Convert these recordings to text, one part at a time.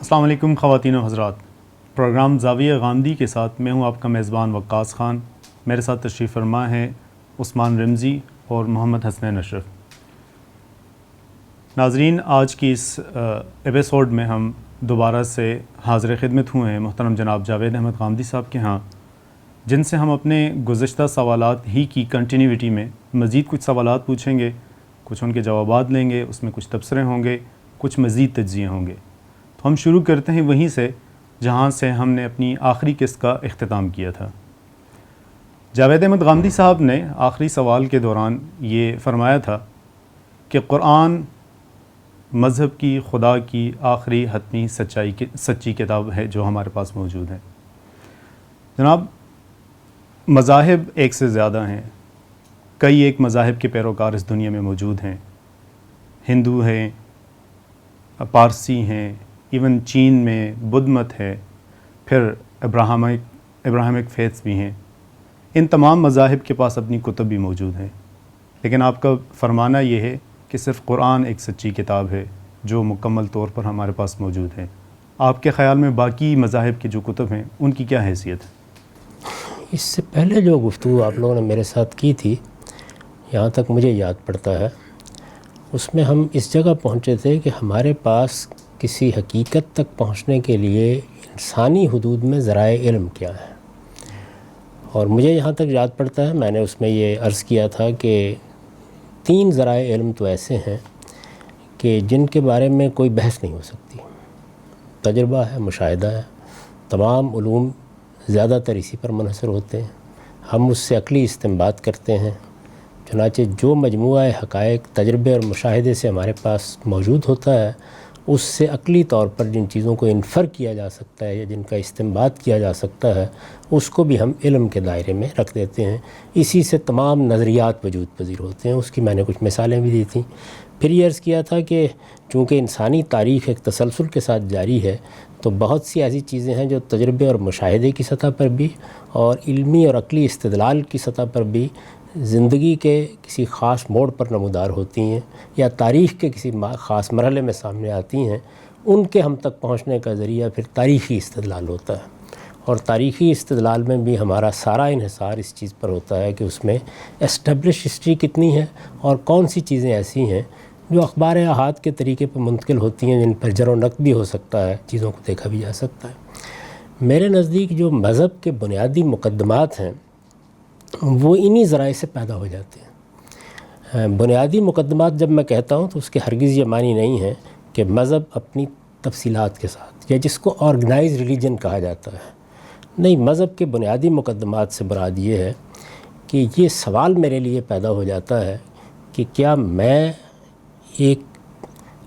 السلام علیکم خواتین و حضرات، پروگرام زاویہ غامدی کے ساتھ میں ہوں آپ کا میزبان وقاص خان۔ میرے ساتھ تشریف فرما ہیں عثمان رمزی اور محمد حسنین اشرف۔ ناظرین، آج کی اس ایپیسوڈ میں ہم دوبارہ سے حاضر خدمت ہوئے ہیں محترم جناب جاوید احمد غامدی صاحب کے ہاں، جن سے ہم اپنے گزشتہ سوالات ہی کی کنٹینیوٹی میں مزید کچھ سوالات پوچھیں گے، کچھ ان کے جوابات لیں گے، اس میں کچھ تبصرے ہوں گے، کچھ مزید تجزیے ہوں گے۔ تو ہم شروع کرتے ہیں وہیں سے جہاں سے ہم نے اپنی آخری قسط کا اختتام کیا تھا۔ جاوید احمد غامدی صاحب نے آخری سوال کے دوران یہ فرمایا تھا کہ قرآن مذہب کی، خدا کی آخری حتمی سچی کتاب ہے جو ہمارے پاس موجود ہے۔ جناب، مذاہب ایک سے زیادہ ہیں، کئی ایک مذاہب کے پیروکار اس دنیا میں موجود ہیں، ہندو ہیں، پارسی ہیں، ایون چین میں بدھ مت ہے، پھر ابراہمک فیتھس بھی ہیں۔ ان تمام مذاہب کے پاس اپنی کتب بھی موجود ہیں، لیکن آپ کا فرمانا یہ ہے کہ صرف قرآن ایک سچی کتاب ہے جو مکمل طور پر ہمارے پاس موجود ہے۔ آپ کے خیال میں باقی مذاہب کی جو کتب ہیں ان کی کیا حیثیت ہے؟ اس سے پہلے جو گفتگو آپ لوگوں نے میرے ساتھ کی تھی، یہاں تک مجھے یاد پڑتا ہے، اس میں ہم اس جگہ پہنچے تھے کہ ہمارے پاس کسی حقیقت تک پہنچنے کے لیے انسانی حدود میں ذرائع علم کیا ہے۔ اور مجھے یہاں تک یاد پڑتا ہے، میں نے اس میں یہ عرض کیا تھا کہ 3 ذرائع علم تو ایسے ہیں کہ جن کے بارے میں کوئی بحث نہیں ہو سکتی۔ تجربہ ہے، مشاہدہ ہے، تمام علوم زیادہ تر اسی پر منحصر ہوتے ہیں، ہم اس سے عقلی استنباط کرتے ہیں۔ چنانچہ جو مجموعہ حقائق تجربے اور مشاہدے سے ہمارے پاس موجود ہوتا ہے، اس سے عقلی طور پر جن چیزوں کو انفر کیا جا سکتا ہے یا جن کا استنباط کیا جا سکتا ہے، اس کو بھی ہم علم کے دائرے میں رکھ دیتے ہیں۔ اسی سے تمام نظریات وجود پذیر ہوتے ہیں۔ اس کی میں نے کچھ مثالیں بھی دی تھیں۔ پھر یہ عرض کیا تھا کہ چونکہ انسانی تاریخ ایک تسلسل کے ساتھ جاری ہے، تو بہت سی ایسی چیزیں ہیں جو تجربے اور مشاہدے کی سطح پر بھی اور علمی اور عقلی استدلال کی سطح پر بھی زندگی کے کسی خاص موڑ پر نمودار ہوتی ہیں یا تاریخ کے کسی خاص مرحلے میں سامنے آتی ہیں۔ ان کے ہم تک پہنچنے کا ذریعہ پھر تاریخی استدلال ہوتا ہے، اور تاریخی استدلال میں بھی ہمارا سارا انحصار اس چیز پر ہوتا ہے کہ اس میں اسٹیبلش ہسٹری کتنی ہے اور کون سی چیزیں ایسی ہیں جو اخبار احاد کے طریقے پر منتقل ہوتی ہیں، جن پر جر و نقد بھی ہو سکتا ہے، چیزوں کو دیکھا بھی جا سکتا ہے۔ میرے نزدیک جو مذہب کے بنیادی مقدمات ہیں وہ انہی ذرائع سے پیدا ہو جاتے ہیں۔ بنیادی مقدمات جب میں کہتا ہوں تو اس کے ہرگز یہ معنی نہیں ہے کہ مذہب اپنی تفصیلات کے ساتھ یا جس کو آرگنائز ریلیجن کہا جاتا ہے، نہیں، مذہب کے بنیادی مقدمات سے مراد یہ ہے کہ یہ سوال میرے لیے پیدا ہو جاتا ہے کہ کیا میں ایک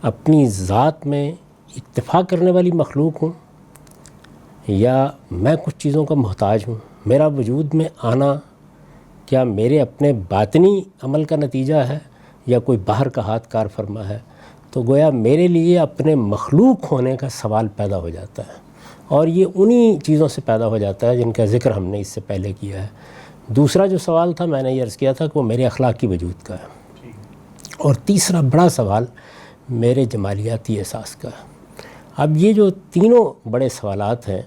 اپنی ذات میں اکتفا کرنے والی مخلوق ہوں یا میں کچھ چیزوں کا محتاج ہوں؟ میرا وجود میں آنا کیا میرے اپنے باطنی عمل کا نتیجہ ہے یا کوئی باہر کا ہاتھ کار فرما ہے؟ تو گویا میرے لیے اپنے مخلوق ہونے کا سوال پیدا ہو جاتا ہے، اور یہ انہی چیزوں سے پیدا ہو جاتا ہے جن کا ذکر ہم نے اس سے پہلے کیا ہے۔ دوسرا جو سوال تھا، میں نے یہ عرض کیا تھا کہ وہ میرے اخلاقی وجود کا ہے، اور تیسرا بڑا سوال میرے جمالیاتی احساس کا ہے۔ اب یہ جو تینوں بڑے سوالات ہیں،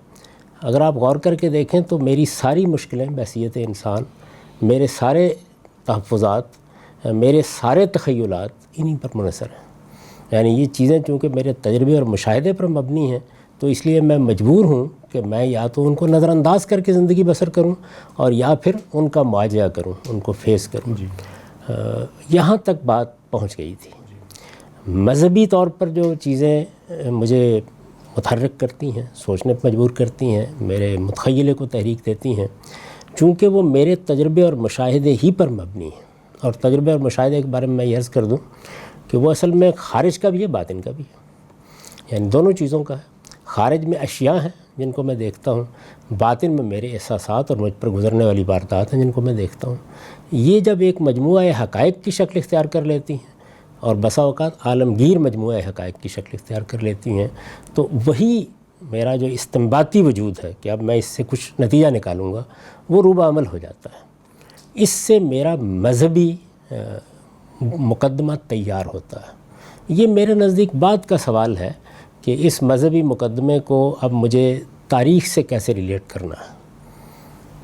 اگر آپ غور کر کے دیکھیں تو میری ساری مشکلیں بحیثیت انسان، میرے سارے تحفظات، میرے سارے تخیلات انہی پر منحصر ہیں۔ یعنی یہ چیزیں چونکہ میرے تجربے اور مشاہدے پر مبنی ہیں، تو اس لیے میں مجبور ہوں کہ میں یا تو ان کو نظر انداز کر کے زندگی بسر کروں اور یا پھر ان کا معاجزہ کروں، ان کو فیس کروں۔ یہاں تک بات پہنچ گئی تھی۔ مذہبی طور پر جو چیزیں مجھے متحرک کرتی ہیں، سوچنے پر مجبور کرتی ہیں، میرے متخیلے کو تحریک دیتی ہیں، چونکہ وہ میرے تجربے اور مشاہدے ہی پر مبنی ہیں۔ اور تجربے اور مشاہدے کے بارے میں یہ عرض کر دوں کہ وہ اصل میں خارج کا بھی ہے، باطن کا بھی ہے، یعنی دونوں چیزوں کا ہے۔ خارج میں اشیاء ہیں جن کو میں دیکھتا ہوں، باطن میں میرے احساسات اور مجھ پر گزرنے والی واردات ہیں جن کو میں دیکھتا ہوں۔ یہ جب ایک مجموعہ حقائق کی شکل اختیار کر لیتی ہیں اور بسا اوقات عالمگیر مجموعہ حقائق کی شکل اختیار کر لیتی ہیں، تو وہی میرا جو استنباطی وجود ہے کہ اب میں اس سے کچھ نتیجہ نکالوں گا، وہ روبہ عمل ہو جاتا ہے۔ اس سے میرا مذہبی مقدمہ تیار ہوتا ہے۔ یہ میرے نزدیک بات کا سوال ہے کہ اس مذہبی مقدمے کو اب مجھے تاریخ سے کیسے ریلیٹ کرنا ہے.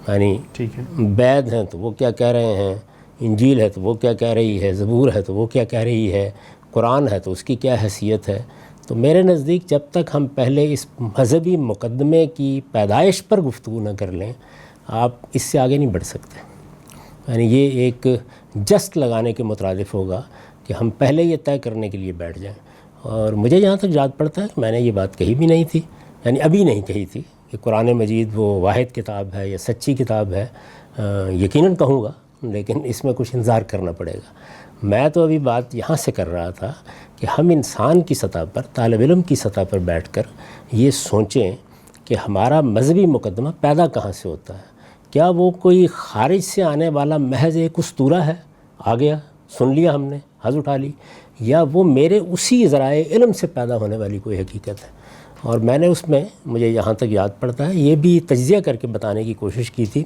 یعنی ٹھیک ہے. بیت ہیں تو وہ کیا کہہ رہے ہیں، انجیل ہے تو وہ کیا کہہ رہی ہے، زبور ہے تو وہ کیا کہہ رہی ہے، قرآن ہے تو اس کی کیا حیثیت ہے. تو میرے نزدیک جب تک ہم پہلے اس مذہبی مقدمے کی پیدائش پر گفتگو نہ کر لیں، آپ اس سے آگے نہیں بڑھ سکتے. یعنی یہ ایک جسٹ لگانے کے مترادف ہوگا کہ ہم پہلے یہ طے کرنے کے لیے بیٹھ جائیں. اور مجھے جہاں تک یاد پڑتا ہے کہ میں نے یہ بات کہی بھی نہیں تھی، یعنی ابھی نہیں کہی تھی کہ قرآن مجید وہ واحد کتاب ہے یا سچی کتاب ہے. یقیناً کہوں گا، لیکن اس میں کچھ انتظار کرنا پڑے گا. میں تو ابھی بات یہاں سے کر رہا تھا کہ ہم انسان کی سطح پر، طالب علم کی سطح پر بیٹھ کر یہ سوچیں کہ ہمارا مذہبی مقدمہ پیدا کہاں سے ہوتا ہے. کیا وہ کوئی خارج سے آنے والا محض ایک اسطورہ ہے، آ گیا سن لیا ہم نے، حظ اٹھا لی، یا وہ میرے اسی ذرائع علم سے پیدا ہونے والی کوئی حقیقت ہے. اور میں نے اس میں، مجھے یہاں تک یاد پڑتا ہے، یہ بھی تجزیہ کر کے بتانے کی کوشش کی تھی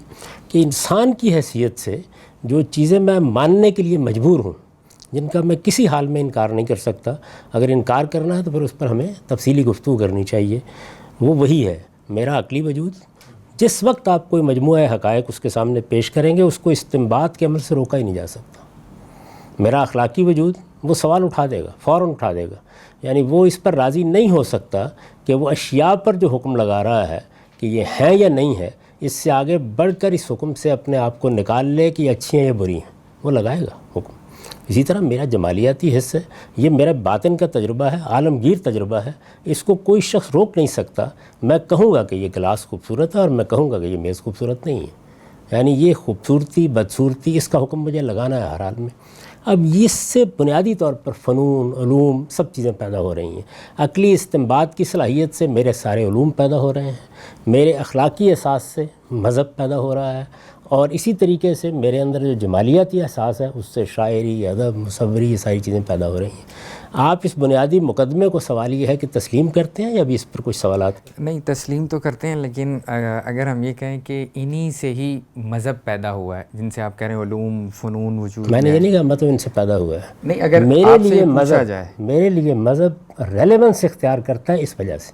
کہ انسان کی حیثیت سے جو چیزیں میں ماننے کے لیے مجبور ہوں، جن کا میں کسی حال میں انکار نہیں کر سکتا، اگر انکار کرنا ہے تو پھر اس پر ہمیں تفصیلی گفتگو کرنی چاہیے. وہ وہی ہے میرا عقلی وجود. جس وقت آپ کوئی مجموعہ حقائق اس کے سامنے پیش کریں گے، اس کو استنباط کے عمل سے روکا ہی نہیں جا سکتا. میرا اخلاقی وجود وہ سوال اٹھا دے گا، فوراً اٹھا دے گا. یعنی وہ اس پر راضی نہیں ہو سکتا کہ وہ اشیاء پر جو حکم لگا رہا ہے کہ یہ ہیں یا نہیں ہے، اس سے آگے بڑھ کر اس حکم سے اپنے آپ کو نکال لے کہ یہ اچھی ہیں یا بری ہیں. وہ لگائے گا حکم. اسی طرح میرا جمالیاتی حصہ ہے، یہ میرا باطن کا تجربہ ہے، عالمگیر تجربہ ہے. اس کو کوئی شخص روک نہیں سکتا. میں کہوں گا کہ یہ گلاس خوبصورت ہے اور میں کہوں گا کہ یہ میز خوبصورت نہیں ہے. یعنی یہ خوبصورتی بدصورتی اس کا حکم مجھے لگانا ہے ہر حال میں. اب اس سے بنیادی طور پر فنون، علوم، سب چیزیں پیدا ہو رہی ہیں. عقلی استنباط کی صلاحیت سے میرے سارے علوم پیدا ہو رہے ہیں. میرے اخلاقی احساس سے مذہب پیدا ہو رہا ہے. اور اسی طریقے سے میرے اندر جو جمالیاتی احساس ہے، اس سے شاعری، ادب، مصوری، یہ ساری چیزیں پیدا ہو رہی ہیں. آپ اس بنیادی مقدمے کو سوال یہ ہے کہ تسلیم کرتے ہیں یا ابھی اس پر کچھ سوالات؟ نہیں، تسلیم تو کرتے ہیں، لیکن اگر ہم یہ کہیں کہ انہی سے ہی مذہب پیدا ہوا ہے، جن سے آپ کہہ رہے ہیں علوم، فنون وجود میں نے یہ نہیں کہا مطلب ان سے پیدا ہوا ہے. نہیں، اگر میرے آپ سے لیے پوچھا مذہب، جائے، میرے لیے مذہب ریلیونس اختیار کرتا ہے اس وجہ سے.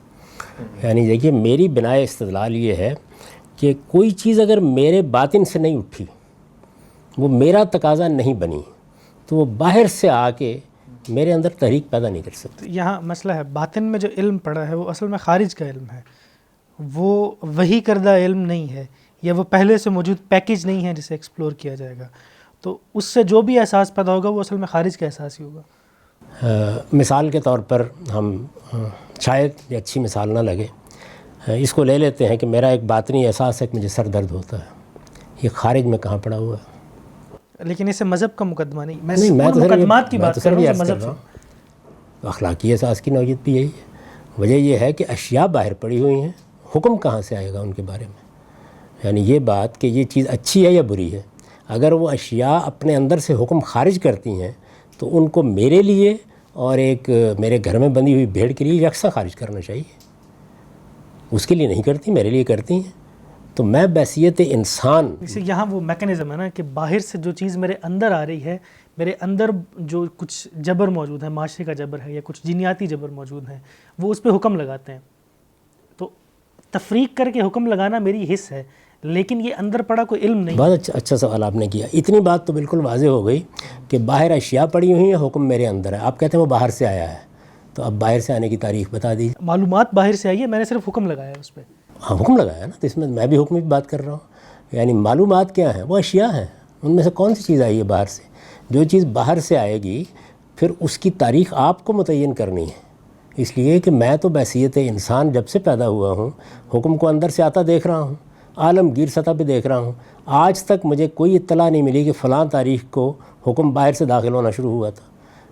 یعنی دیکھیے میری بنائے استدلال یہ ہے کہ کوئی چیز اگر میرے باطن سے نہیں اٹھی، وہ میرا تقاضا نہیں بنی، تو وہ باہر سے آ کے میرے اندر تحریک پیدا نہیں کر سکتی. یہاں مسئلہ ہے باطن میں جو علم پڑا ہے وہ اصل میں خارج کا علم ہے، وہ وحی کردہ علم نہیں ہے، یا وہ پہلے سے موجود پیکج نہیں ہے جسے ایکسپلور کیا جائے گا. تو اس سے جو بھی احساس پیدا ہوگا وہ اصل میں خارج کا احساس ہی ہوگا. مثال کے طور پر ہم شاید یہ اچھی مثال نہ لگے، اس کو لے لیتے ہیں کہ میرا ایک باطنی احساس ہے کہ مجھے سر درد ہوتا ہے. یہ خارج میں کہاں پڑا ہوا ہے؟ لیکن اسے مذہب کا مقدمہ نہیں، میں تو مقدمات کی بات کر رہا ہوں مذہب سے. اخلاقی احساس کی نوعیت بھی یہی ہے. وجہ یہ ہے کہ اشیاء باہر پڑی ہوئی ہیں، حکم کہاں سے آئے گا ان کے بارے میں؟ یعنی یہ بات کہ یہ چیز اچھی ہے یا بری ہے، اگر وہ اشیاء اپنے اندر سے حکم خارج کرتی ہیں تو ان کو میرے لیے اور ایک میرے گھر میں بندھی ہوئی بھیڑ کے لیے یکساں خارج کرنا چاہیے. اس کے لیے نہیں کرتی، میرے لیے کرتی ہیں. تو میں بحیثیت انسان، یہاں وہ میکانزم ہے نا کہ باہر سے جو چیز میرے اندر آ رہی ہے، میرے اندر جو کچھ جبر موجود ہے، معاشرے کا جبر ہے یا کچھ جینیاتی جبر موجود ہیں، وہ اس پہ حکم لگاتے ہیں. تو تفریق کر کے حکم لگانا میری حص ہے، لیکن یہ اندر پڑا کوئی علم نہیں. بہت اچھا سوال آپ نے کیا. اتنی بات تو بالکل واضح ہو گئی کہ باہر اشیاء پڑی ہوئی ہیں، حکم میرے اندر ہے. آپ کہتے ہیں وہ باہر سے آیا ہے، تو اب باہر سے آنے کی تاریخ بتا دیجیے. معلومات باہر سے آئی ہے، میں نے صرف حکم لگایا ہے اس پہ. ہاں حکم لگایا نا، تو اس میں بھی حکم کی بات کر رہا ہوں. یعنی معلومات کیا ہیں؟ وہ اشیاء ہیں. ان میں سے کون سی چیز آئی ہے باہر سے؟ جو چیز باہر سے آئے گی پھر اس کی تاریخ آپ کو متعین کرنی ہے. اس لیے کہ میں تو بحیثیت انسان جب سے پیدا ہوا ہوں، حکم کو اندر سے آتا دیکھ رہا ہوں، عالمگیر سطح پہ دیکھ رہا ہوں. آج تک مجھے کوئی اطلاع نہیں ملی کہ فلاں تاریخ کو حکم باہر سے داخل ہونا شروع ہوا تھا.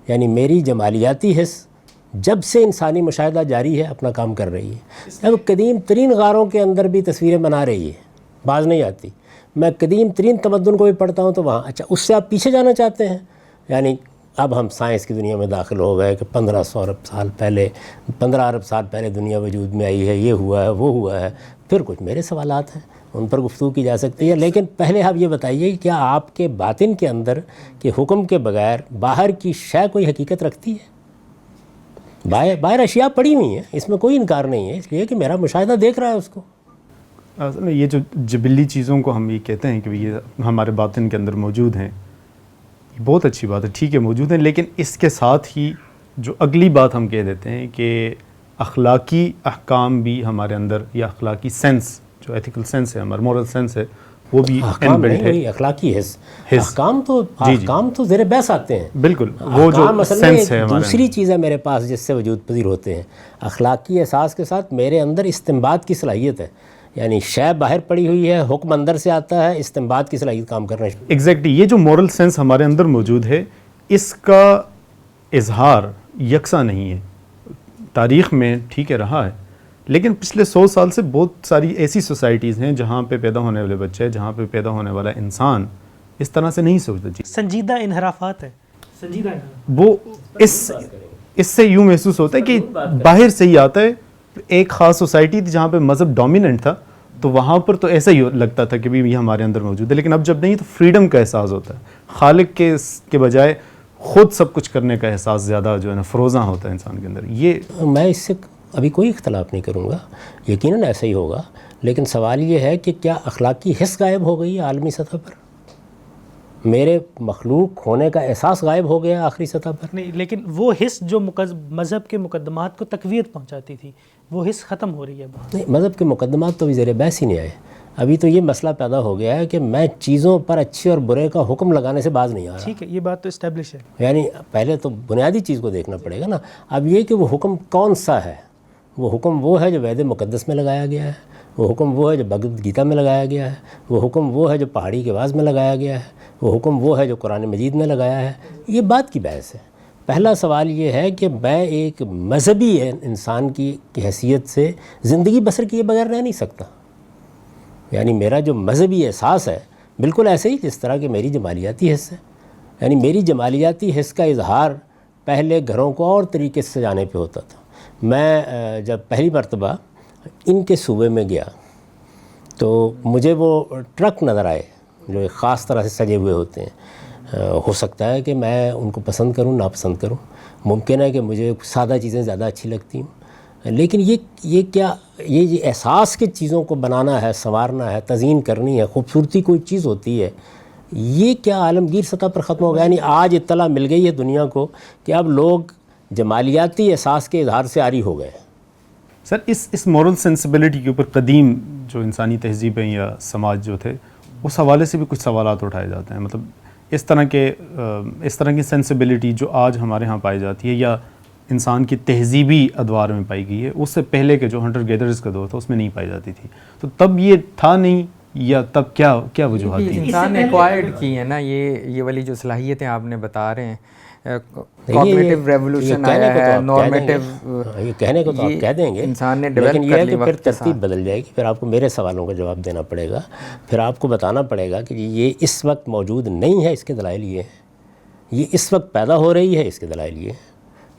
یعنی میری جمالیاتی حص جب سے انسانی مشاہدہ جاری ہے اپنا کام کر رہی ہے. اب قدیم ترین غاروں کے اندر بھی تصویریں بنا رہی ہے، باز نہیں آتی. میں قدیم ترین تمدن کو بھی پڑھتا ہوں تو وہاں اچھا اس سے آپ پیچھے جانا چاہتے ہیں. یعنی اب ہم سائنس کی دنیا میں داخل ہو گئے کہ 1500 ارب سال پہلے، 15 ارب سال پہلے دنیا وجود میں آئی ہے، یہ ہوا ہے، وہ ہوا ہے. پھر کچھ میرے سوالات ہیں، ان پر گفتگو کی جا سکتی ہے. لیکن پہلے آپ یہ بتائیے کہ کیا آپ کے باطن کے اندر کہ حکم کے بغیر باہر کی شے کوئی حقیقت رکھتی ہے؟ باہر اشیاء پڑی ہوئی ہیں، اس میں کوئی انکار نہیں ہے، اس لیے کہ میرا مشاہدہ دیکھ رہا ہے اس کو. اصل میں یہ جو جبلی چیزوں کو ہم یہ کہتے ہیں کہ یہ ہمارے باطن کے اندر موجود ہیں، یہ بہت اچھی بات ہے، ٹھیک ہے موجود ہیں، لیکن اس کے ساتھ ہی جو اگلی بات ہم کہہ دیتے ہیں کہ اخلاقی احکام بھی ہمارے اندر، یا اخلاقی سینس جو ایتھیکل سینس ہے، ہمارا مورل سینس ہے، وہ بھی احکام انبلٹ نہیں ہے. ہوئی، اخلاقی حص. حص. احکام تو زیر بحث آتے ہیں. بالکل وہ جو احکام اصل میں سینس ہے ایک ہمارے دوسری چیز ہے میرے پاس جس سے وجود پذیر ہوتے ہیں. اخلاقی احساس کے ساتھ میرے اندر استنباط کی صلاحیت ہے، یعنی شے باہر پڑی ہوئی ہے، حکم اندر سے آتا ہے، استنباط کی صلاحیت کام کرنا شروع. ایگزیکٹلی یہ جو مورل سینس ہمارے اندر موجود ہے، اس کا اظہار یکساں نہیں ہے. تاریخ میں ٹھیک ہے رہا ہے، لیکن پچھلے 100 سال سے بہت ساری ایسی سوسائٹیز ہیں جہاں پہ پیدا ہونے والے بچے، جہاں پہ پیدا ہونے والا انسان اس طرح سے نہیں سوچتا. جی سنجیدہ انحرافات ہے، سنجیدہ انحراف. وہ اس سے یوں محسوس ہوتا ہے کہ باہر سے ہی آتا ہے. ایک خاص سوسائٹی تھی جہاں پہ مذہب ڈومیننٹ تھا، تو وہاں پر تو ایسا ہی لگتا تھا کہ بھی یہ ہمارے اندر موجود ہے، لیکن اب جب نہیں تو فریڈم کا احساس ہوتا ہے. خالق کے بجائے خود سب کچھ کرنے کا احساس زیادہ جو ہے نا فروزاں ہوتا ہے انسان کے اندر. یہ میں اس سے ابھی کوئی اختلاف نہیں کروں گا، یقیناً ایسا ہی ہوگا، لیکن سوال یہ ہے کہ کیا اخلاقی حس غائب ہو گئی ہے عالمی سطح پر؟ میرے مخلوق ہونے کا احساس غائب ہو گیا آخری سطح پر؟ نہیں، لیکن وہ حس جو مذہب کے مقدمات کو تقویت پہنچاتی تھی، وہ حس ختم ہو رہی ہے بہت. نہیں، مذہب کے مقدمات تو ابھی زیر بحث ہی نہیں آئے. ابھی تو یہ مسئلہ پیدا ہو گیا ہے کہ میں چیزوں پر اچھے اور برے کا حکم لگانے سے باز نہیں آ رہا. ٹھیک ہے، یہ بات تو اسٹیبلش ہے. یعنی پہلے تو بنیادی چیز کو دیکھنا پڑے گا نا. اب یہ کہ وہ حکم کون سا ہے؟ وہ حکم وہ ہے جو وید مقدس میں لگایا گیا ہے، وہ حکم وہ ہے جو بھگوت گیتا میں لگایا گیا ہے، وہ حکم وہ ہے جو پہاڑی کے آواز میں لگایا گیا ہے، وہ حکم وہ ہے جو قرآن مجید میں لگایا ہے. یہ بات کی بحث ہے. پہلا سوال یہ ہے کہ میں ایک مذہبی انسان کی حیثیت سے زندگی بسر کیے بغیر رہ نہیں سکتا. یعنی میرا جو مذہبی احساس ہے بالکل ایسے ہی جس طرح کہ میری جمالیاتی حص ہے. یعنی میری جمالیاتی حص کا اظہار پہلے گھروں کو اور طریقے سے سجانے پہ ہوتا تھا. میں جب پہلی مرتبہ ان کے صوبے میں گیا تو مجھے وہ ٹرک نظر آئے جو ایک خاص طرح سے سجے ہوئے ہوتے ہیں. ہو سکتا ہے کہ میں ان کو پسند کروں، ناپسند کروں. ممکن ہے کہ مجھے سادہ چیزیں زیادہ اچھی لگتی ہوں، لیکن یہ احساس کے چیزوں کو بنانا ہے، سنوارنا ہے، تزئین کرنی ہے، خوبصورتی کوئی چیز ہوتی ہے. یہ کیا عالمگیر سطح پر ختم ہو گیا؟ یعنی آج اطلاع مل گئی ہے دنیا کو کہ اب لوگ جمالیاتی احساس کے اظہار سے عاری ہو گئے. سر اس مورل سینسبلٹی کے اوپر قدیم جو انسانی تہذیبیں یا سماج جو تھے اس حوالے سے بھی کچھ سوالات اٹھائے جاتے ہیں. مطلب اس طرح کی سینسبلٹی جو آج ہمارے ہاں پائی جاتی ہے یا انسان کی تہذیبی ادوار میں پائی گئی ہے، اس سے پہلے کے جو ہنٹر گیدرز کا دور تھا اس میں نہیں پائی جاتی تھی. تو تب یہ تھا نہیں، یا تب کیا وجوہات تھیں؟ انسان نے ایکوائرڈ کی ہے نا یہ والی جو صلاحیتیں آپ نے بتا رہے ہیں. کوگنیٹو ریولوشن آیا ہے، نارمیٹو، یہ کہنے کو تو آپ کہہ دیں گے، انسان نے لیکن ڈیولپ یہ کر ہے لی کہ پھر وقت کے ترتیب ساتھ. بدل جائے گی. پھر آپ کو میرے سوالوں کا جواب دینا پڑے گا. پھر آپ کو بتانا پڑے گا کہ یہ اس وقت موجود نہیں ہے، اس کے دلائل یہ ہیں. یہ اس وقت پیدا ہو رہی ہے، اس کے دلائل یہ ہیں.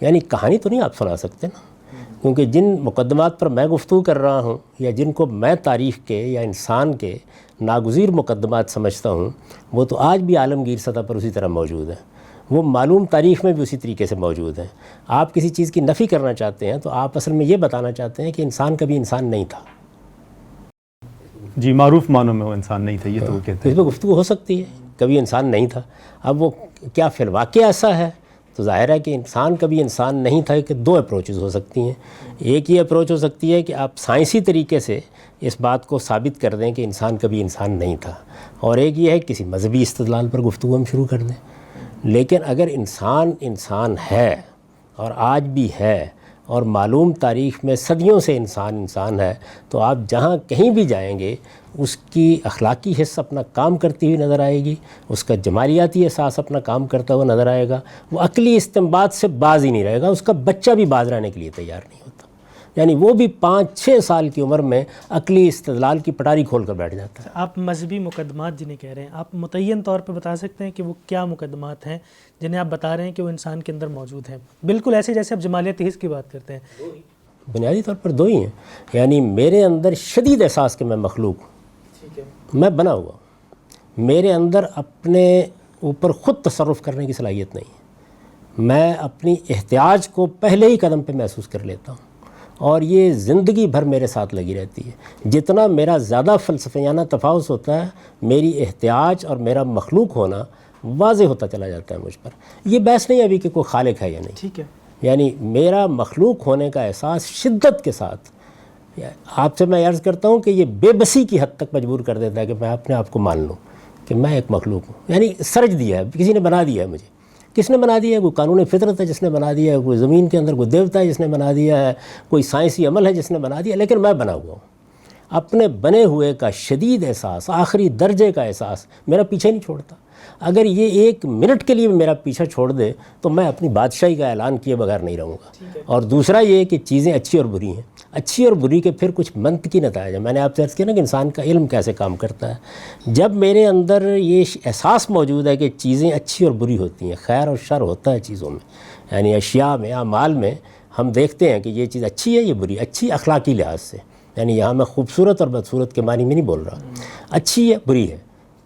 یعنی کہانی تو نہیں آپ سنا سکتے نا، کیونکہ جن مقدمات پر میں گفتگو کر رہا ہوں یا جن کو میں تاریخ کے یا انسان کے ناگزیر مقدمات سمجھتا ہوں، وہ تو آج بھی عالمگیر سطح پر اسی طرح موجود ہیں. وہ معلوم تاریخ میں بھی اسی طریقے سے موجود ہیں. آپ کسی چیز کی نفی کرنا چاہتے ہیں تو آپ اصل میں یہ بتانا چاہتے ہیں کہ انسان کبھی انسان نہیں تھا. جی، معروف معنوں میں وہ انسان نہیں تھا، یہ تو وہ کہتے اس ہیں. پہ گفتگو ہو سکتی ہے، کبھی انسان نہیں تھا. اب وہ کیا فی الواقع ایسا ہے؟ تو ظاہر ہے کہ انسان کبھی انسان نہیں تھا. کہ دو اپروچز ہو سکتی ہیں. ایک یہ اپروچ ہو سکتی ہے کہ آپ سائنسی طریقے سے اس بات کو ثابت کر دیں کہ انسان کبھی انسان نہیں تھا، اور ایک یہ ہے کہ کسی مذہبی استدلال پر گفتگو ہم شروع کر دیں. لیکن اگر انسان ہے اور آج بھی ہے اور معلوم تاریخ میں صدیوں سے انسان ہے، تو آپ جہاں کہیں بھی جائیں گے اس کی اخلاقی حص اپنا کام کرتی ہوئی نظر آئے گی، اس کا جمالیاتی احساس اپنا کام کرتا ہوا نظر آئے گا. وہ عقلی استنباط سے باز ہی نہیں رہے گا. اس کا بچہ بھی باز رہنے کے لیے تیار نہیں ہوتا. یعنی وہ بھی 5-6 سال کی عمر میں عقلی استدلال کی پٹاری کھول کر بیٹھ جاتا ہے. آپ مذہبی مقدمات جنہیں کہہ رہے ہیں، آپ متعین طور پہ بتا سکتے ہیں کہ وہ کیا مقدمات ہیں جنہیں آپ بتا رہے ہیں کہ وہ انسان کے اندر موجود ہیں؟ بالکل ایسے جیسے آپ جمالیاتی حس کی بات کرتے ہیں. بنیادی طور پر 2 ہی ہیں. یعنی میرے اندر شدید احساس کہ میں مخلوق ہوں، میں بنا ہوا ہوں. میرے اندر اپنے اوپر خود تصرف کرنے کی صلاحیت نہیں ہے. میں اپنی احتیاج کو پہلے ہی قدم پہ محسوس کر لیتا ہوں، اور یہ زندگی بھر میرے ساتھ لگی رہتی ہے۔ جتنا میرا زیادہ فلسفیانہ تفاوض ہوتا ہے، میری احتیاج اور میرا مخلوق ہونا واضح ہوتا چلا جاتا ہے مجھ پر۔ یہ بحث نہیں ابھی کہ کوئی خالق ہے یا نہیں، ٹھیک ہے، یعنی میرا مخلوق ہونے کا احساس شدت کے ساتھ، آپ سے میں عرض کرتا ہوں کہ یہ بے بسی کی حد تک مجبور کر دیتا ہے کہ میں اپنے آپ کو مان لوں کہ میں ایک مخلوق ہوں، یعنی سرج دیا ہے، کسی نے بنا دیا ہے مجھے۔ کس نے بنا دیا ہے؟ کوئی قانون فطرت ہے جس نے بنا دیا ہے، کوئی زمین کے اندر کوئی دیوتا ہے جس نے بنا دیا ہے، کوئی سائنسی عمل ہے جس نے بنا دیا، لیکن میں بنا ہوا ہوں۔ اپنے بنے ہوئے کا شدید احساس، آخری درجے کا احساس میرا پیچھے نہیں چھوڑتا۔ اگر یہ ایک منٹ کے لیے میرا پیچھا چھوڑ دے تو میں اپنی بادشاہی کا اعلان کیے بغیر نہیں رہوں گا۔ اور دوسرا یہ کہ چیزیں اچھی اور بری ہیں، اچھی اور بری کے پھر کچھ منطقی نتائج ہیں۔ میں نے آپ سے عرض کیا نا کہ انسان کا علم کیسے کام کرتا ہے۔ جب میرے اندر یہ احساس موجود ہے کہ چیزیں اچھی اور بری ہوتی ہیں، خیر اور شر ہوتا ہے چیزوں میں، یعنی اشیاء میں، اعمال میں ہم دیکھتے ہیں کہ یہ چیز اچھی ہے، یہ بری، اچھی اخلاقی لحاظ سے، یعنی یہاں میں خوبصورت اور بدصورت کے معنی میں نہیں بول رہا، اچھی ہے بری ہے،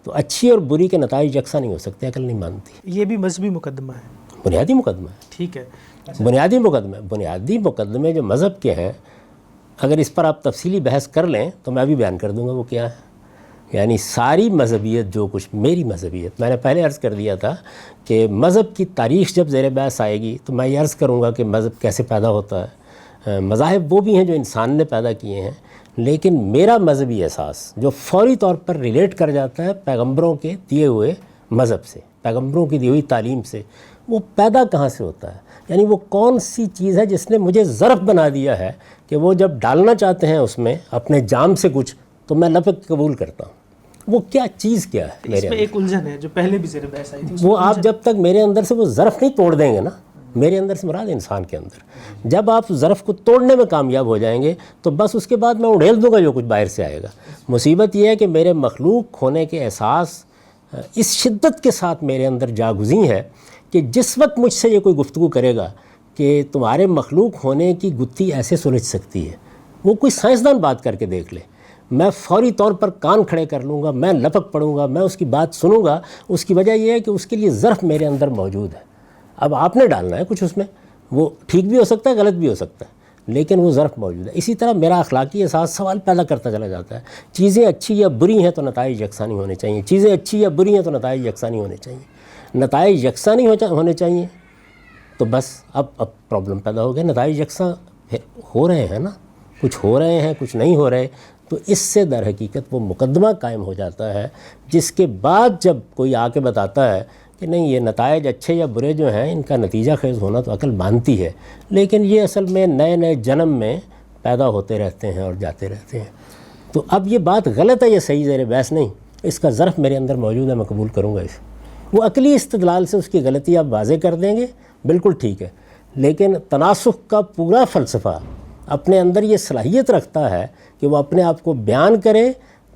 تو اچھی اور بری کے نتائج یکساں نہیں ہو سکتے، عقل نہیں مانتی۔ یہ بھی مذہبی مقدمہ ہے، بنیادی مقدمہ ہے، ٹھیک ہے، بنیادی مقدمے جو مذہب کے ہیں، اگر اس پر آپ تفصیلی بحث کر لیں تو میں بھی بیان کر دوں گا وہ کیا ہے۔ یعنی ساری مذہبیت جو کچھ میری مذہبیت، میں نے پہلے عرض کر دیا تھا کہ مذہب کی تاریخ جب زیر بحث آئے گی تو میں یہ عرض کروں گا کہ مذہب کیسے پیدا ہوتا ہے۔ مذاہب وہ بھی ہیں جو انسان نے پیدا کیے ہیں، لیکن میرا مذہبی احساس جو فوری طور پر ریلیٹ کر جاتا ہے پیغمبروں کے دیے ہوئے مذہب سے، پیغمبروں کی دی ہوئی تعلیم سے، وہ پیدا کہاں سے ہوتا ہے؟ یعنی وہ کون سی چیز ہے جس نے مجھے ظرف بنا دیا ہے کہ وہ جب ڈالنا چاہتے ہیں اس میں اپنے جام سے کچھ تو میں لپک قبول کرتا ہوں۔ وہ کیا چیز کیا ہے اس میرے میں اندر؟ ایک الجھن ہے جو پہلے بھی زیر بحث آئی تھی، وہ آپ جب تک میرے اندر سے وہ ظرف نہیں توڑ دیں گے نا، میرے اندر سے مراد انسان کے اندر، جب آپ ظرف کو توڑنے میں کامیاب ہو جائیں گے تو بس اس کے بعد میں اڑیل دوں گا جو کچھ باہر سے آئے گا۔ مصیبت یہ ہے کہ میرے مخلوق ہونے کے احساس اس شدت کے ساتھ میرے اندر جاگزیں ہے کہ جس وقت مجھ سے یہ کوئی گفتگو کرے گا کہ تمہارے مخلوق ہونے کی گتھی ایسے سلجھ سکتی ہے، وہ کوئی سائنسدان بات کر کے دیکھ لے، میں فوری طور پر کان کھڑے کر لوں گا، میں لپک پڑوں گا، میں اس کی بات سنوں گا۔ اس کی وجہ یہ ہے کہ اس کے لیے ظرف میرے اندر موجود ہے۔ اب آپ نے ڈالنا ہے کچھ اس میں، وہ ٹھیک بھی ہو سکتا ہے، غلط بھی ہو سکتا ہے، لیکن وہ ظرف موجود ہے۔ اسی طرح میرا اخلاقی احساس سوال پیدا کرتا چلا جاتا ہے، چیزیں اچھی یا بری ہیں تو نتائج یکساں نہیں ہونے چاہیے، چیزیں اچھی یا بری ہیں تو نتائج یکساں نہیں ہونے چاہیے، نتائج یکساں نہیں ہونے چاہیے تو بس اب پرابلم پیدا ہو گیا۔ نتائج یکساں ہو رہے ہیں نا، کچھ ہو رہے ہیں، کچھ نہیں ہو رہے، تو اس سے در حقیقت وہ مقدمہ قائم ہو جاتا ہے، جس کے بعد جب کوئی آ کے بتاتا ہے کہ نہیں یہ نتائج اچھے یا برے جو ہیں ان کا نتیجہ خیز ہونا تو عقل مانتی ہے، لیکن یہ اصل میں نئے نئے جنم میں پیدا ہوتے رہتے ہیں اور جاتے رہتے ہیں۔ تو اب یہ بات غلط ہے، یہ صحیح زیر بحث نہیں، اس کا ظرف میرے اندر موجود ہے، میں قبول کروں گا اسے۔ وہ عقلی استدلال سے اس کی غلطی آپ واضح کر دیں گے، بالکل ٹھیک ہے، لیکن تناسخ کا پورا فلسفہ اپنے اندر یہ صلاحیت رکھتا ہے کہ وہ اپنے آپ کو بیان کرے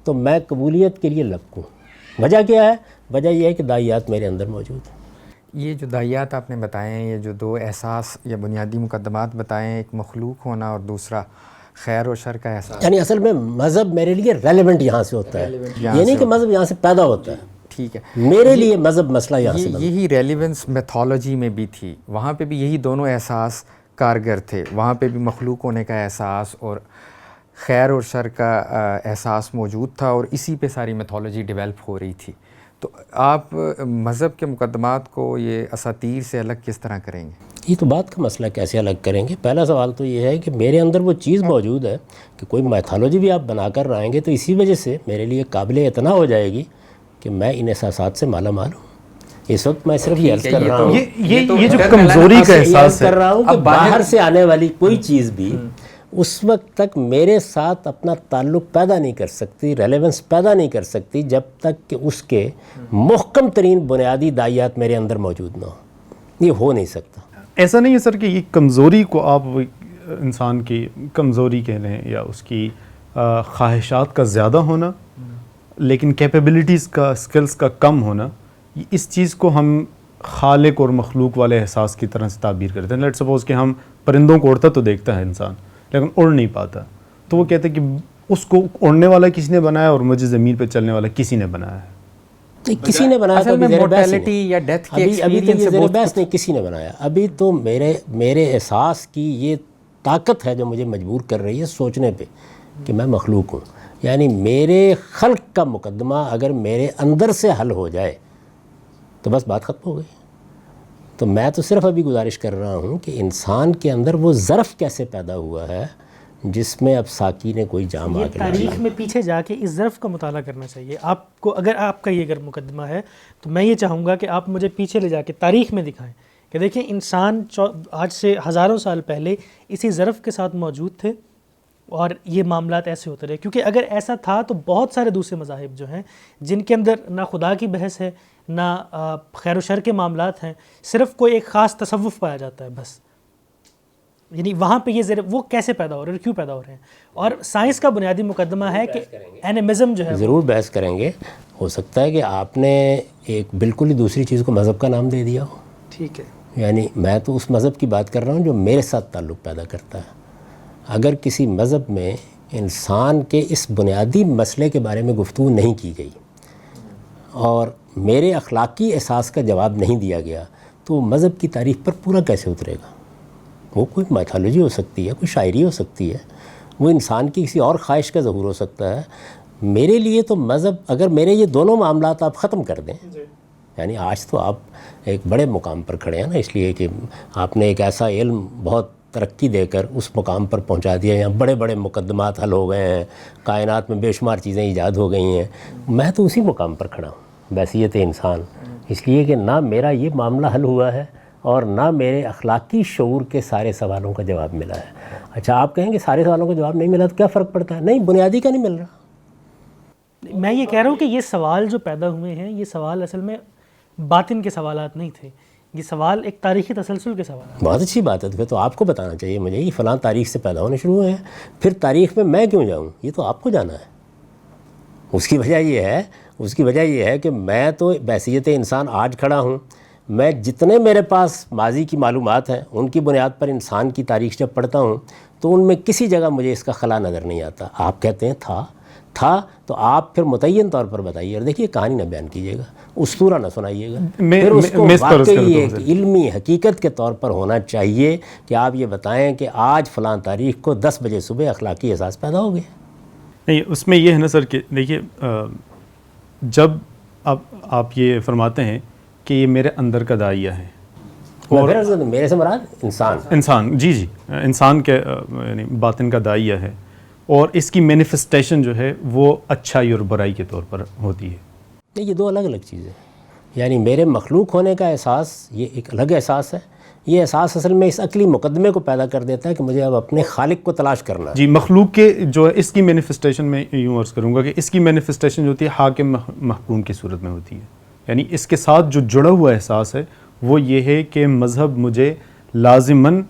تو میں قبولیت کے لیے لپکوں۔ وجہ کیا ہے؟ وجہ یہ ہے کہ داعیات میرے اندر موجود ہیں۔ یہ جو داعیات آپ نے بتائے ہیں، یہ جو دو احساس یا بنیادی مقدمات بتائے ہیں، ایک مخلوق ہونا اور دوسرا خیر و شر کا احساس، یعنی اصل میں مذہب میرے لیے ریلیونٹ یہاں سے ہوتا ہے، یہ نہیں کہ مذہب یہاں سے پیدا ہوتا ہے، ٹھیک ہے، میرے لیے مذہب مسئلہ یہاں سے بنتا ہے۔ یہی ریلیونس میتھولوجی میں بھی تھی، وہاں پہ بھی یہی دونوں احساس کارگر تھے، وہاں پہ بھی مخلوق ہونے کا احساس اور خیر اور شر کا احساس موجود تھا، اور اسی پہ ساری میتھولوجی ڈیولپ ہو رہی تھی۔ تو آپ مذہب کے مقدمات کو یہ اساطیر سے الگ کس طرح کریں گے؟ یہ تو بات کا مسئلہ کیسے الگ کریں گے؟ پہلا سوال تو یہ ہے کہ میرے اندر وہ چیز موجود ہے کہ کوئی میتھولوجی بھی آپ بنا کر رہیں گے تو اسی وجہ سے میرے لیے قابل اعتنا ہو جائے گی کہ میں ان احساسات سے مالا مال ہوں۔ اس وقت میں صرف یہ عرض کر رہا ہوں، یہ جو کمزوری کا احساس ہے، کر رہا ہوں کہ باہر سے آنے والی کوئی چیز بھی اس وقت تک میرے ساتھ اپنا تعلق پیدا نہیں کر سکتی، ریلیونس پیدا نہیں کر سکتی جب تک کہ اس کے محکم ترین بنیادی داعیات میرے اندر موجود نہ ہوں۔ یہ ہو نہیں سکتا۔ ایسا نہیں ہے سر کہ یہ کمزوری کو آپ انسان کی کمزوری کہہ لیں یا اس کی خواہشات کا زیادہ ہونا، لیکن کیپیبلٹیز کا، اسکلز کا کم ہونا، اس چیز کو ہم خالق اور مخلوق والے احساس کی طرح سے تعبیر کرتے ہیں۔ لیٹ سپوز کہ ہم پرندوں کو اڑتا تو دیکھتا ہے انسان، لیکن اڑ نہیں پاتا، تو وہ کہتے ہیں کہ اس کو اڑنے والا کسی نے بنایا اور مجھے زمین پہ چلنے والا کسی نے بنایا ہے۔ کسی نے بنایا اصل میں mortality یا death کے ابھی تو experience یہ سے زیر بہت بحث نہیں کسی نے بنایا. ابھی تو میرے احساس کی یہ طاقت ہے جو مجھے مجبور کر رہی ہے سوچنے پہ کہ میں مخلوق ہوں. یعنی میرے خلق کا مقدمہ اگر میرے اندر سے حل ہو جائے تو بس بات ختم ہو گئی. تو میں تو صرف ابھی گزارش کر رہا ہوں کہ انسان کے اندر وہ ظرف کیسے پیدا ہوا ہے جس میں اب ساقی نے کوئی جام یہ آ کے ڈالا. تاریخ میں پیچھے جا کے اس ظرف کا مطالعہ کرنا چاہیے آپ کو. اگر آپ کا یہ اگر مقدمہ ہے تو میں یہ چاہوں گا کہ آپ مجھے پیچھے لے جا کے تاریخ میں دکھائیں کہ دیکھیں انسان آج سے ہزاروں سال پہلے اسی ظرف کے ساتھ موجود تھے اور یہ معاملات ایسے ہوتے رہے. کیونکہ اگر ایسا تھا تو بہت سارے دوسرے مذاہب جو ہیں جن کے اندر نہ خدا کی بحث ہے نہ خیر و شر کے معاملات ہیں, صرف کوئی ایک خاص تصوف پایا جاتا ہے بس. یعنی وہاں پہ یہ وہ کیسے پیدا ہو رہے ہیں, کیوں پیدا ہو رہے ہیں. اور سائنس کا بنیادی مقدمہ ہے کہ اینیمزم جو ہے ضرور بحث کریں گے. ہو سکتا ہے کہ آپ نے ایک بالکل ہی دوسری چیز کو مذہب کا نام دے دیا ہو. ٹھیک ہے, یعنی میں تو اس مذہب کی بات کر رہا ہوں جو میرے ساتھ تعلق پیدا کرتا ہے. اگر کسی مذہب میں انسان کے اس بنیادی مسئلے کے بارے میں گفتگو نہیں کی گئی اور میرے اخلاقی احساس کا جواب نہیں دیا گیا تو مذہب کی تاریخ پر پورا کیسے اترے گا. وہ کوئی میتھالوجی ہو سکتی ہے, کوئی شاعری ہو سکتی ہے, وہ انسان کی کسی اور خواہش کا ظہور ہو سکتا ہے. میرے لیے تو مذہب, اگر میرے یہ دونوں معاملات آپ ختم کر دیں, یعنی آج تو آپ ایک بڑے مقام پر کھڑے ہیں نا, اس لیے کہ آپ نے ایک ایسا علم بہت ترقی دے کر اس مقام پر پہنچا دیا, یہاں بڑے بڑے مقدمات حل ہو گئے ہیں, کائنات میں بے شمار چیزیں ایجاد ہو گئی ہیں. میں تو اسی مقام پر کھڑا ہوں بحیثیت انسان, اس لیے کہ نہ میرا یہ معاملہ حل ہوا ہے اور نہ میرے اخلاقی شعور کے سارے سوالوں کا جواب ملا ہے. اچھا آپ کہیں گے سارے سوالوں کا جواب نہیں ملا تو کیا فرق پڑتا ہے؟ نہیں, بنیادی کا نہیں مل رہا. میں یہ کہہ رہا ہوں کہ یہ سوال جو پیدا ہوئے ہیں یہ سوال اصل میں باطن کے سوالات نہیں تھے, یہ سوال ایک تاریخی تسلسل کے سوالات. بہت اچھی بات ہے. پھر تو آپ کو بتانا چاہیے مجھے یہ فلاں تاریخ سے پیدا ہونے شروع ہوئے ہیں, پھر تاریخ میں کیوں جاؤں, یہ تو آپ کو جانا ہے. اس کی وجہ یہ ہے کہ میں تو بحیثیت انسان آج کھڑا ہوں. میں جتنے میرے پاس ماضی کی معلومات ہیں ان کی بنیاد پر انسان کی تاریخ جب پڑھتا ہوں تو ان میں کسی جگہ مجھے اس کا خلا نظر نہیں آتا. آپ کہتے ہیں تھا تو آپ پھر متعین طور پر بتائیے, اور دیکھیے کہانی نہ بیان کیجیے گا, اسطورہ نہ سنائیے گا. پھر اس کو واقعی ایک علمی حقیقت کے طور پر ہونا چاہیے کہ آپ یہ بتائیں کہ آج فلاں تاریخ کو 10 بجے صبح اخلاقی احساس پیدا ہو گیا. نہیں, اس میں یہ ہے نا سر کہ دیکھیے جب آپ یہ فرماتے ہیں کہ یہ میرے اندر کا داعیہ ہے, اور میرے سے مراد انسان جی انسان کے یعنی باطن کا داعیہ ہے, اور اس کی مینیفسٹیشن جو ہے وہ اچھائی اور برائی کے طور پر ہوتی ہے. نہیں, یہ دو الگ الگ چیزیں ہیں. یعنی میرے مخلوق ہونے کا احساس یہ ایک الگ احساس ہے. یہ احساس اصل میں اس عقلی مقدمے کو پیدا کر دیتا ہے کہ مجھے اب اپنے خالق کو تلاش کرنا ہے. جی, مخلوق کے جو ہے اس کی مینیفسٹیشن میں یوں عرض کروں گا کہ اس کی مینیفسٹیشن جو ہوتی ہے حاکم محکوم کی صورت میں ہوتی ہے. یعنی اس کے ساتھ جو جڑا ہوا احساس ہے وہ یہ ہے کہ مذہب مجھے لازماً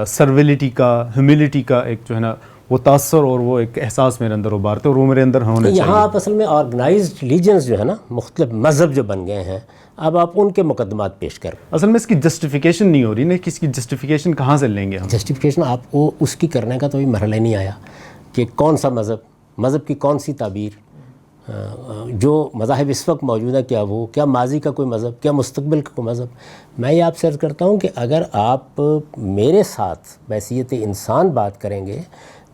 سرویلٹی کا, ہیوملٹی کا ایک جو ہے نا وہ تاثر اور وہ ایک احساس میرے اندر ابھارتے اور وہ میرے اندر ہونا چاہیے. یہاں آپ اصل میں آرگنائزڈ ریلیجنز جو ہے نا, مختلف مذہب جو بن گئے ہیں, اب آپ ان کے مقدمات پیش کر. اصل میں اس کی جسٹیفیکیشن نہیں ہو رہی نا, کہ اس کی جسٹیفیکیشن کہاں سے لیں گے ہم. جسٹیفیکیشن آپ کو اس کی کرنے کا تو بھی مرحلہ نہیں آیا کہ کون سا مذہب کی کون سی تعبیر, جو مذاہب اس وقت موجود ہے کیا ماضی کا کوئی مذہب, کیا مستقبل کا کوئی مذہب. میں یہ آپ سے عرض کرتا ہوں کہ اگر آپ میرے ساتھ بحیثیت انسان بات کریں گے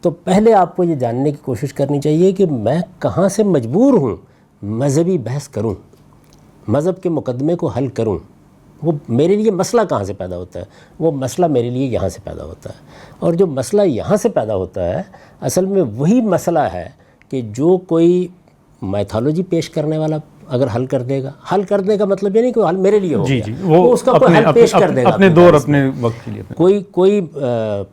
تو پہلے آپ کو یہ جاننے کی کوشش کرنی چاہیے کہ میں کہاں سے مجبور ہوں مذہبی بحث کروں, مذہب کے مقدمے کو حل کروں. وہ میرے لیے مسئلہ کہاں سے پیدا ہوتا ہے؟ وہ مسئلہ میرے لیے یہاں سے پیدا ہوتا ہے. اور جو مسئلہ یہاں سے پیدا ہوتا ہے اصل میں وہی مسئلہ ہے کہ جو کوئی میتھالوجی پیش کرنے والا اگر حل کر دے گا, حل کرنے کا مطلب یہ نہیں کہ حل میرے لیے ہو گیا, وہ اس کا کوئی حل پیش کر دے گا اپنے دور اپنے وقت کے لیے. کوئی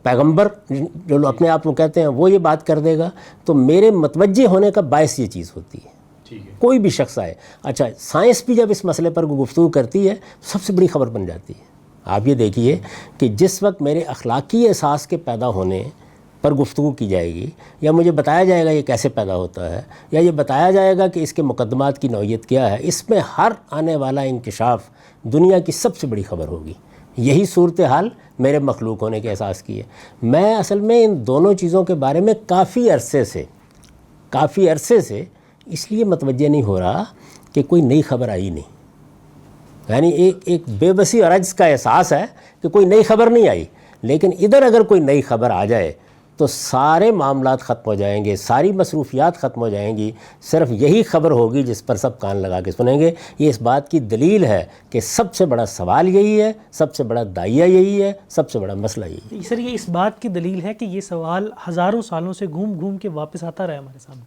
پیغمبر جو اپنے آپ کو کہتے ہیں وہ یہ بات کر دے گا تو میرے متوجہ ہونے کا باعث یہ چیز ہوتی ہے. کوئی بھی شخص آئے. اچھا, سائنس بھی جب اس مسئلے پر گفتگو کرتی ہے سب سے بڑی خبر بن جاتی ہے. آپ یہ دیکھیے کہ جس وقت میرے اخلاقی احساس کے پیدا ہونے پر گفتگو کی جائے گی, یا مجھے بتایا جائے گا یہ کیسے پیدا ہوتا ہے, یا یہ بتایا جائے گا کہ اس کے مقدمات کی نوعیت کیا ہے, اس میں ہر آنے والا انکشاف دنیا کی سب سے بڑی خبر ہوگی. یہی صورتحال میرے مخلوق ہونے کے احساس کی ہے. میں اصل میں ان دونوں چیزوں کے بارے میں کافی عرصے سے اس لیے متوجہ نہیں ہو رہا کہ کوئی نئی خبر آئی نہیں. یعنی ایک بے بسی اور عجز کا احساس ہے کہ کوئی نئی خبر نہیں آئی. لیکن ادھر اگر کوئی نئی خبر آ جائے تو سارے معاملات ختم ہو جائیں گے, ساری مصروفیات ختم ہو جائیں گی, صرف یہی خبر ہوگی جس پر سب کان لگا کے سنیں گے. یہ اس بات کی دلیل ہے کہ سب سے بڑا سوال یہی ہے, سب سے بڑا داعیہ یہی ہے, سب سے بڑا مسئلہ یہی ہے. سر یہ اس بات کی دلیل ہے کہ یہ سوال ہزاروں سالوں سے گھوم گھوم کے واپس آتا رہا ہمارے سامنے.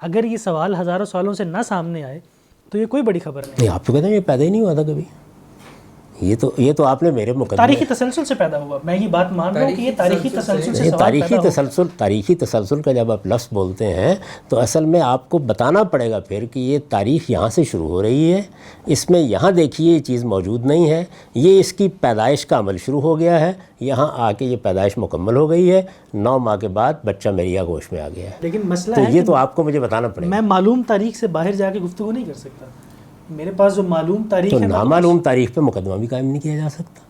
اگر یہ سوال ہزاروں سالوں سے نہ سامنے آئے تو یہ کوئی بڑی خبر نہیں. آپ تو کہتے ہیں یہ پیدا ہی نہیں ہوا تھا کبھی. یہ تو آپ نے میرے مقدمے تاریخی تسلسل سے پیدا ہوا. میں یہ بات مان رہا ہوں کہ یہ تاریخی تسلسل سے سوال پیدا ہوا. تاریخی تسلسل کا جب آپ لفظ بولتے ہیں تو اصل میں آپ کو بتانا پڑے گا پھر کہ یہ تاریخ یہاں سے شروع ہو رہی ہے. اس میں یہاں دیکھیے یہ چیز موجود نہیں ہے, یہ اس کی پیدائش کا عمل شروع ہو گیا ہے, یہاں آ کے یہ پیدائش مکمل ہو گئی ہے, 9 ماہ کے بعد بچہ میری آغوش میں آ گیا ہے. لیکن مسئلہ تو ہے یہ تو آپ کو مجھے بتانا پڑے گا. میں معلوم تاریخ سے باہر جا کے گفتگو نہیں کر سکتا. میرے پاس جو معلوم تاریخ تو ہے نامعلوم تاریخ پہ مقدمہ بھی قائم نہیں کیا جا سکتا,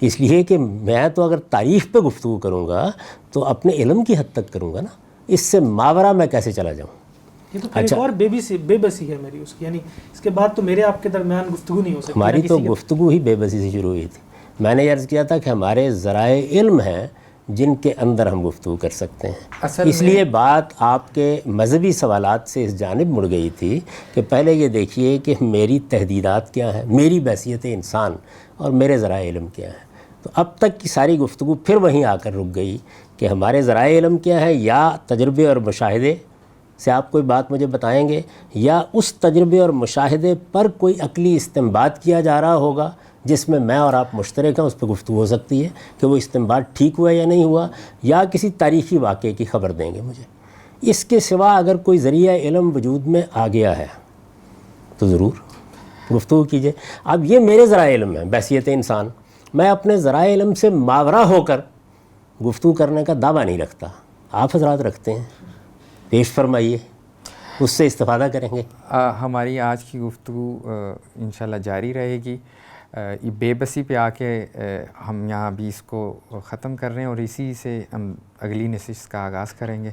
اس لیے کہ میں تو اگر تاریخ پہ گفتگو کروں گا تو اپنے علم کی حد تک کروں گا نا, اس سے ماورا میں کیسے چلا جاؤں. یہ تو پھر ایک اور بے بسی ہے میری اس کی, یعنی اس کے بعد تو میرے آپ کے درمیان گفتگو نہیں ہو سکتی. ہماری تو گفتگو ہی بے بسی سے شروع ہوئی تھی. میں نے عرض کیا تھا کہ ہمارے ذرائع علم ہیں جن کے اندر ہم گفتگو کر سکتے ہیں. اس لیے بات آپ کے مذہبی سوالات سے اس جانب مڑ گئی تھی کہ پہلے یہ دیکھیے کہ میری تحدیدات کیا ہیں, میری بحیثیت انسان اور میرے ذرائع علم کیا ہیں. تو اب تک کی ساری گفتگو پھر وہیں آ کر رک گئی کہ ہمارے ذرائع علم کیا ہے, یا تجربے اور مشاہدے سے آپ کوئی بات مجھے بتائیں گے, یا اس تجربے اور مشاہدے پر کوئی عقلی استنباط کیا جا رہا ہوگا جس میں اور آپ مشترک ہیں, اس پہ گفتگو ہو سکتی ہے کہ وہ استنباط ٹھیک ہوا یا نہیں ہوا, یا کسی تاریخی واقعے کی خبر دیں گے مجھے. اس کے سوا اگر کوئی ذریعہ علم وجود میں آ گیا ہے تو ضرور گفتگو کیجئے. اب یہ میرے ذرائع علم ہیں بحیثیت انسان, میں اپنے ذرائع علم سے ماورا ہو کر گفتگو کرنے کا دعویٰ نہیں رکھتا. آپ حضرات رکھتے ہیں, پیش فرمائیے, اس سے استفادہ کریں گے. ہماری آج کی گفتگو انشاءاللہ جاری رہے گی. یہ بے بسی پہ آ کے ہم یہاں بھی اس کو ختم کر رہے ہیں اور اسی سے ہم اگلی نشست کا آغاز کریں گے.